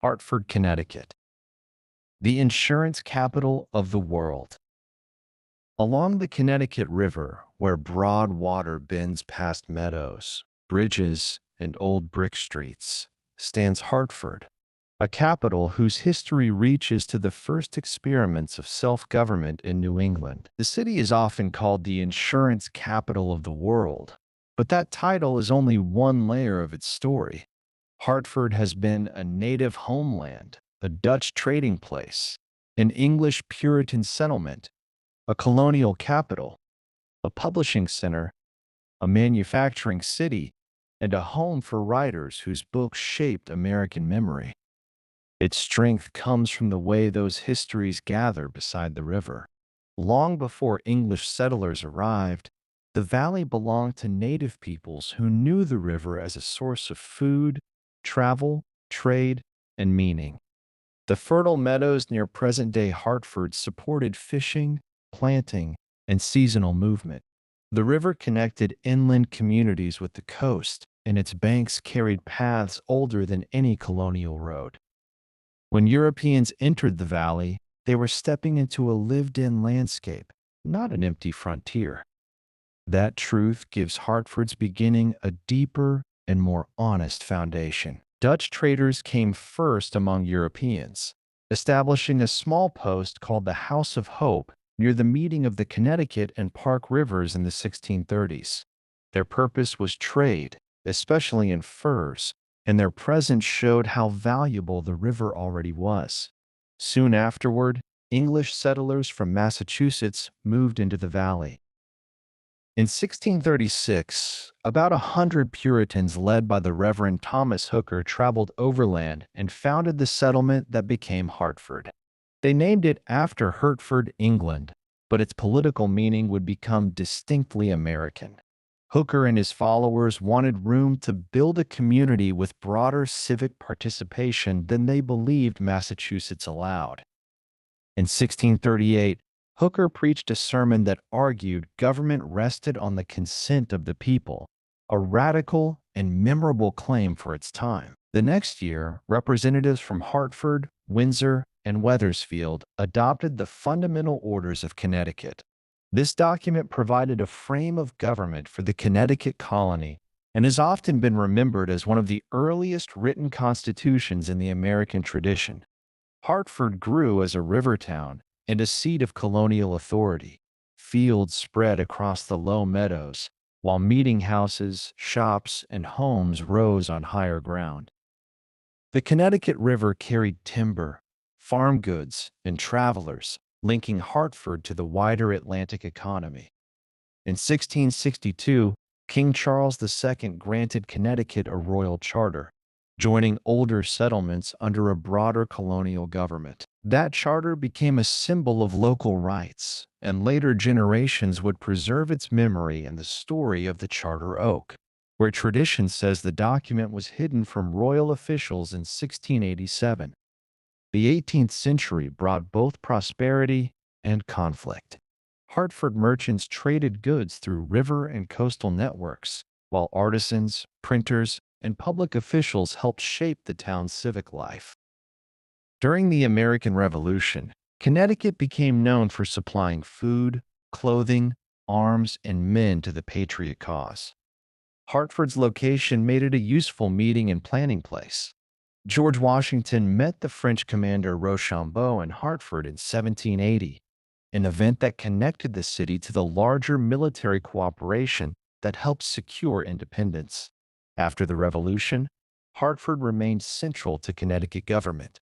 Hartford, Connecticut, the insurance capital of the world. Along the Connecticut River, where broad water bends past meadows, bridges, and old brick streets, stands Hartford, a capital whose history reaches to the first experiments of self-government in New England. The city is often called the insurance capital of the world, but that title is only one layer of its story. Hartford has been a native homeland, a Dutch trading place, an English Puritan settlement, a colonial capital, a publishing center, a manufacturing city, and a home for writers whose books shaped American memory. Its strength comes from the way those histories gather beside the river. Long before English settlers arrived, the valley belonged to native peoples who knew the river as a source of food, travel, trade, and meaning. The fertile meadows near present-day Hartford supported fishing, planting, and seasonal movement. The river connected inland communities with the coast, and its banks carried paths older than any colonial road. When Europeans entered the valley, they were stepping into a lived-in landscape, not an empty frontier. That truth gives Hartford's beginning a deeper and more honest foundation. Dutch traders came first among Europeans, establishing a small post called the House of Hope near the meeting of the Connecticut and Park Rivers in the 1630s. Their purpose was trade, especially in furs, and their presence showed how valuable the river already was. Soon afterward, English settlers from Massachusetts moved into the valley. In 1636, about 100 Puritans led by the Reverend Thomas Hooker traveled overland and founded the settlement that became Hartford. They named it after Hertford, England, but its political meaning would become distinctly American. Hooker and his followers wanted room to build a community with broader civic participation than they believed Massachusetts allowed. In 1638, Hooker preached a sermon that argued government rested on the consent of the people, a radical and memorable claim for its time. The next year, representatives from Hartford, Windsor, and Wethersfield adopted the Fundamental Orders of Connecticut. This document provided a frame of government for the Connecticut colony and has often been remembered as one of the earliest written constitutions in the American tradition. Hartford grew as a river town and a seat of colonial authority. Fields spread across the low meadows, while meeting houses, shops, and homes rose on higher ground. The Connecticut River carried timber, farm goods, and travelers, linking Hartford to the wider Atlantic economy. In 1662, King Charles II granted Connecticut a royal charter, joining older settlements under a broader colonial government. That charter became a symbol of local rights, and later generations would preserve its memory in the story of the Charter Oak, where tradition says the document was hidden from royal officials in 1687. The 18th century brought both prosperity and conflict. Hartford merchants traded goods through river and coastal networks, while artisans, printers, and public officials helped shape the town's civic life. During the American Revolution, Connecticut became known for supplying food, clothing, arms, and men to the Patriot cause. Hartford's location made it a useful meeting and planning place. George Washington met the French commander Rochambeau in Hartford in 1780, an event that connected the city to the larger military cooperation that helped secure independence. After the Revolution, Hartford remained central to Connecticut government,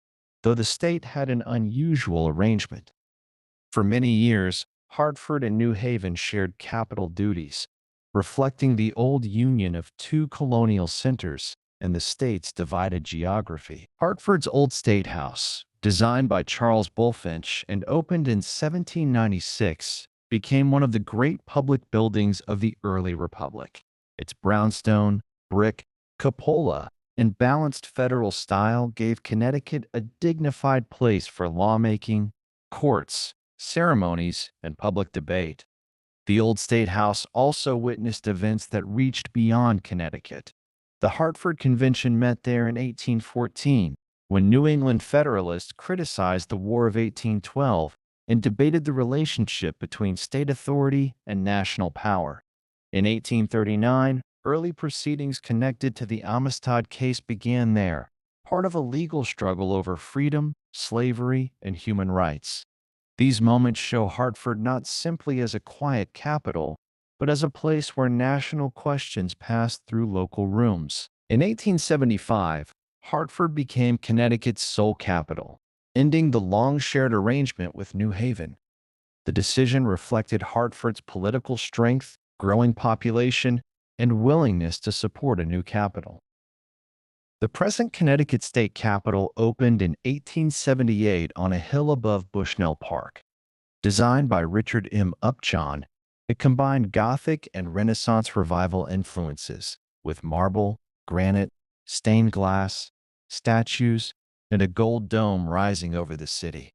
though the state had an unusual arrangement. For many years, Hartford and New Haven shared capital duties, reflecting the old union of two colonial centers and the state's divided geography. Hartford's Old State House, designed by Charles Bulfinch and opened in 1796, became one of the great public buildings of the early republic. Its brownstone, brick, cupola, and balanced federal style gave Connecticut a dignified place for lawmaking, courts, ceremonies, and public debate. The Old State House also witnessed events that reached beyond Connecticut. The Hartford Convention met there in 1814, when New England Federalists criticized the War of 1812 and debated the relationship between state authority and national power. In 1839, early proceedings connected to the Amistad case began there, part of a legal struggle over freedom, slavery, and human rights. These moments show Hartford not simply as a quiet capital, but as a place where national questions passed through local rooms. In 1875, Hartford became Connecticut's sole capital, ending the long-shared arrangement with New Haven. The decision reflected Hartford's political strength, growing population, and willingness to support a new capital. The present Connecticut State Capitol opened in 1878 on a hill above Bushnell Park. Designed by Richard M. Upjohn, it combined Gothic and Renaissance Revival influences with marble, granite, stained glass, statues, and a gold dome rising over the city.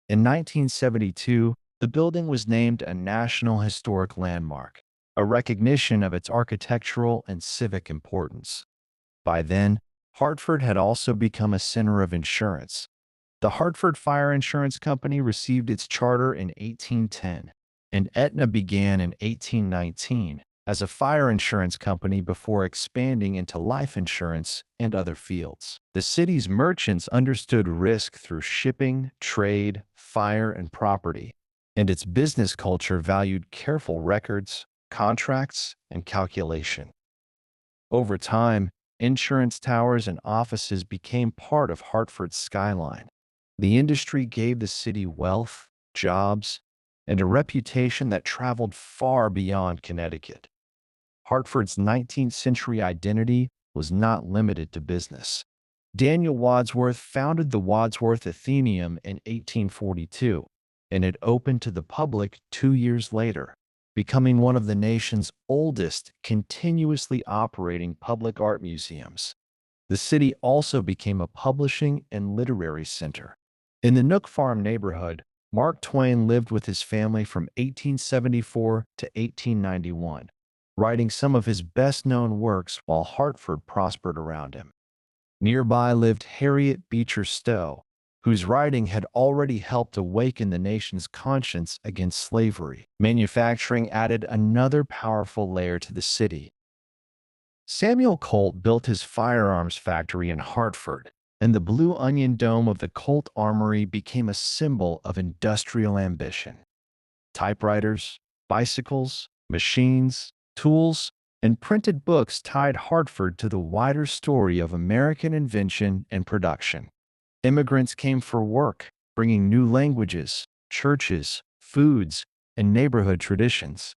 In 1972, the building was named a National Historic Landmark, a recognition of its architectural and civic importance. By then, Hartford had also become a center of insurance. The Hartford Fire Insurance Company received its charter in 1810, and Aetna began in 1819 as a fire insurance company before expanding into life insurance and other fields. The city's merchants understood risk through shipping, trade, fire, and property, and its business culture valued careful records, contracts, and calculation. Over time, insurance towers and offices became part of Hartford's skyline. The industry gave the city wealth, jobs, and a reputation that traveled far beyond Connecticut. Hartford's 19th century identity was not limited to business. Daniel Wadsworth founded the Wadsworth Atheneum in 1842, and it opened to the public 2 years later, becoming one of the nation's oldest continuously operating public art museums. The city also became a publishing and literary center. In the Nook Farm neighborhood, Mark Twain lived with his family from 1874 to 1891, writing some of his best-known works while Hartford prospered around him. Nearby lived Harriet Beecher Stowe, whose writing had already helped awaken the nation's conscience against slavery. Manufacturing added another powerful layer to the city. Samuel Colt built his firearms factory in Hartford, and the blue onion dome of the Colt Armory became a symbol of industrial ambition. Typewriters, bicycles, machines, tools, and printed books tied Hartford to the wider story of American invention and production. Immigrants came for work, bringing new languages, churches, foods, and neighborhood traditions.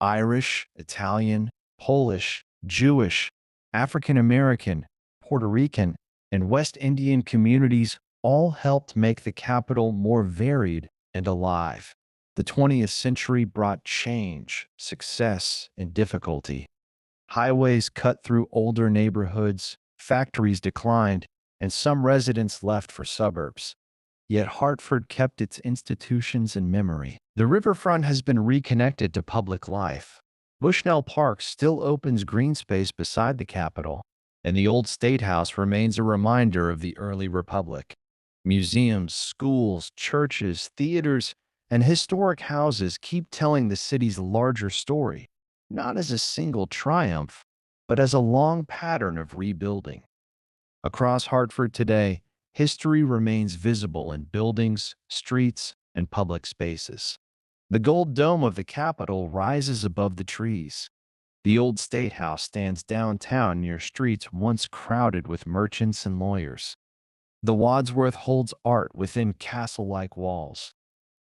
Irish, Italian, Polish, Jewish, African American, Puerto Rican, and West Indian communities all helped make the capital more varied and alive. The 20th century brought change, success, and difficulty. Highways cut through older neighborhoods, factories declined, and some residents left for suburbs. Yet Hartford kept its institutions in memory. The riverfront has been reconnected to public life. Bushnell Park still opens green space beside the Capitol, and the old State House remains a reminder of the early republic. Museums, schools, churches, theaters, and historic houses keep telling the city's larger story, not as a single triumph, but as a long pattern of rebuilding. Across Hartford today, history remains visible in buildings, streets, and public spaces. The gold dome of the Capitol rises above the trees. The old State House stands downtown near streets once crowded with merchants and lawyers. The Wadsworth holds art within castle-like walls.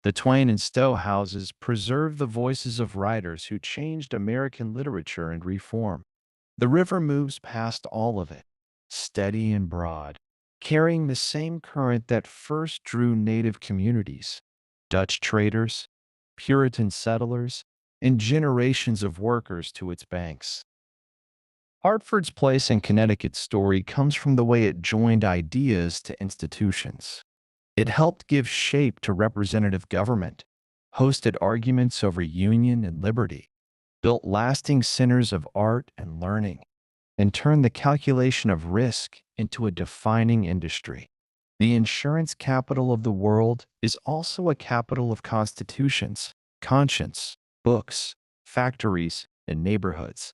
The Twain and Stowe houses preserve the voices of writers who changed American literature and reform. The river moves past all of it, steady and broad, carrying the same current that first drew native communities, Dutch traders, Puritan settlers, and generations of workers to its banks. Hartford's place in Connecticut's story comes from the way it joined ideas to institutions. It helped give shape to representative government, hosted arguments over union and liberty, built lasting centers of art and learning, and turned the calculation of risk into a defining industry. The insurance capital of the world is also a capital of constitutions, conscience, books, factories, and neighborhoods.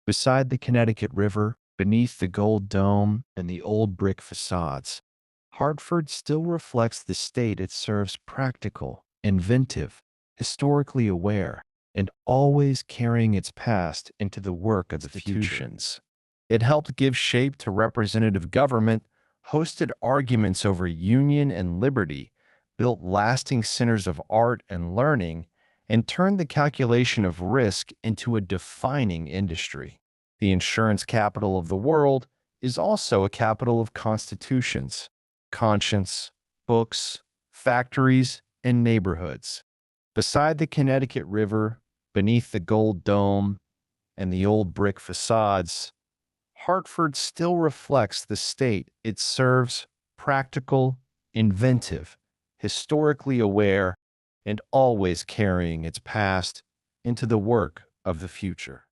Beside the Connecticut River, beneath the gold dome and the old brick facades, Hartford still reflects the state it serves: practical, inventive, historically aware, and always carrying its past into the work of the future. It helped give shape to representative government, hosted arguments over union and liberty, built lasting centers of art and learning, and turned the calculation of risk into a defining industry. The insurance capital of the world is also a capital of constitutions, conscience, books, factories, and neighborhoods. Beside the Connecticut River, beneath the gold dome and the old brick facades, Hartford still reflects the state it serves: practical, inventive, historically aware, and always carrying its past into the work of the future.